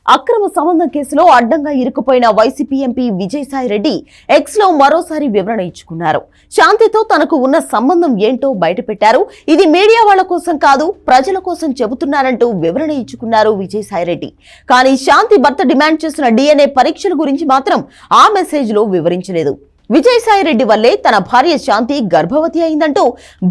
అక్రమ సంబంధం కేసులో అడ్డంగా ఇరుక్కుపోయిన వైసీపీ ఎంపీ విజయసాయిరెడ్డి ఎక్స్ లో మరోసారి వివరణ ఇచ్చుకున్నారు. శాంతితో తనకు ఉన్న సంబంధం ఏంటో బయటపెట్టారు. ఇది మీడియా వాళ్ల కోసం కాదు, ప్రజల కోసం చెబుతున్నారంటూ వివరణ ఇచ్చుకున్నారు విజయసాయిరెడ్డి. కానీ శాంతి భర్త డిమాండ్ చేసిన DNA పరీక్షల గురించి మాత్రం ఆ మెసేజ్ లో వివరించలేదు. విజయసాయిరెడ్డి వల్లే తన భార్య శాంతి గర్భవతి అయిందంటూ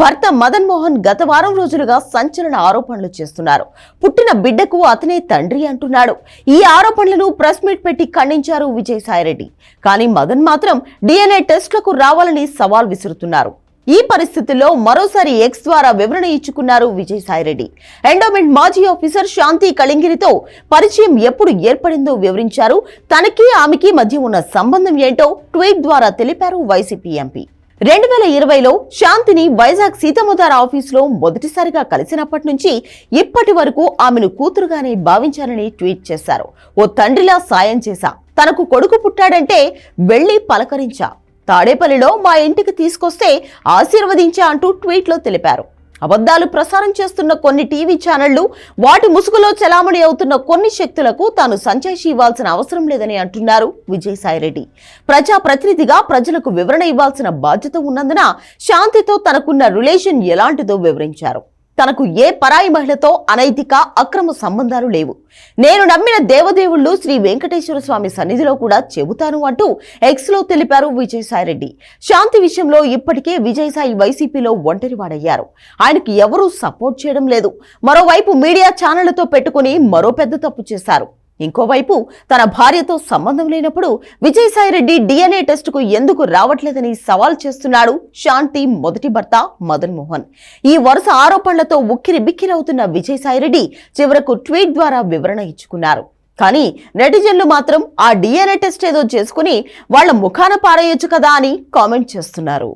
భర్త మదన్ మోహన్ గత వారం రోజులుగా సంచలన ఆరోపణలు చేస్తున్నారు. పుట్టిన బిడ్డకు అతనే తండ్రి అంటున్నాడు. ఈ ఆరోపణలను ప్రెస్ మీట్ పెట్టి ఖండించారు విజయసాయిరెడ్డి. కానీ మదన్ మాత్రం DNA టెస్టులకు రావాలని సవాల్ విసురుతున్నారు. ఈ పరిస్థితుల్లో మరోసారి ఎక్స్ ద్వారా వివరణ ఇచ్చుకున్నారు విజయసాయిరెడ్డి. ఎండోమెంట్ మాజీ ఆఫీసర్ శాంతి కళింగిరితో పరిచయం ఎప్పుడు ఏర్పడిందో వివరించారు. తనకి ఆమెకి మధ్య ఉన్న సంబంధం ఏంటో ట్వీట్ ద్వారా తెలిపారు వైసీపీ ఎంపీ. 2020లో శాంతిని వైజాగ్ సీతమ్మధార ఆఫీసులో మొదటిసారిగా కలిసినప్పటి నుంచి ఇప్పటి వరకు ఆమెను కూతురుగానే భావించారని ట్వీట్ చేశారు. ఓ తండ్రిలా సాయం చేశా, తనకు కొడుకు పుట్టాడంటే వెళ్లి పలకరించా, తాడేపల్లిలో మా ఇంటికి తీసుకొస్తే ఆశీర్వదించా అంటూ ట్వీట్లో తెలిపారు. అబద్ధాలు ప్రసారం చేస్తున్న కొన్ని టీవీ ఛానళ్లు, వాటి ముసుగులో చలామణి అవుతున్న కొన్ని శక్తులకు తాను సంజాయిషి ఇవ్వాల్సిన అవసరం లేదని అంటున్నారు విజయసాయిరెడ్డి. ప్రజాప్రతినిధిగా ప్రజలకు వివరణ ఇవ్వాల్సిన బాధ్యత ఉన్నందున శాంతితో తనకున్న రిలేషన్ ఎలాంటిదో వివరించారు. తనకు ఏ పరాయి మహిళతో అనైతిక అక్రమ సంబంధాలు లేవు. నేను నమ్మిన దేవదేవుళ్ళు శ్రీ వెంకటేశ్వర స్వామి సన్నిధిలో కూడా చెబుతాను అంటూ ఎక్స్ లో తెలిపారు విజయసాయిరెడ్డి. శాంతి విషయంలో ఇప్పటికే విజయసాయి వైసీపీలో ఒంటరివాడయ్యారు. ఆయనకి ఎవరూ సపోర్ట్ చేయడం లేదు. మరోవైపు మీడియా ఛానళ్లతో పెట్టుకుని మరో పెద్ద తప్పు చేశారు. ఇంకోవైపు తన భార్యతో సంబంధం లేనప్పుడు విజయసాయిరెడ్డి DNA టెస్టుకు ఎందుకు రావట్లేదని సవాల్ చేస్తున్నాడు శాంతి మొదటి భర్త మదన్ మోహన్. ఈ వరుస ఆరోపణలతో ఉక్కిరి బిక్కిరవుతున్న విజయసాయిరెడ్డి చివరకు ట్వీట్ ద్వారా వివరణ ఇచ్చుకున్నారు. కానీ నెటిజన్లు మాత్రం ఆ DNA టెస్ట్ ఏదో చేసుకుని వాళ్ల ముఖాన పారేయొచ్చు కదా అని కామెంట్ చేస్తున్నారు.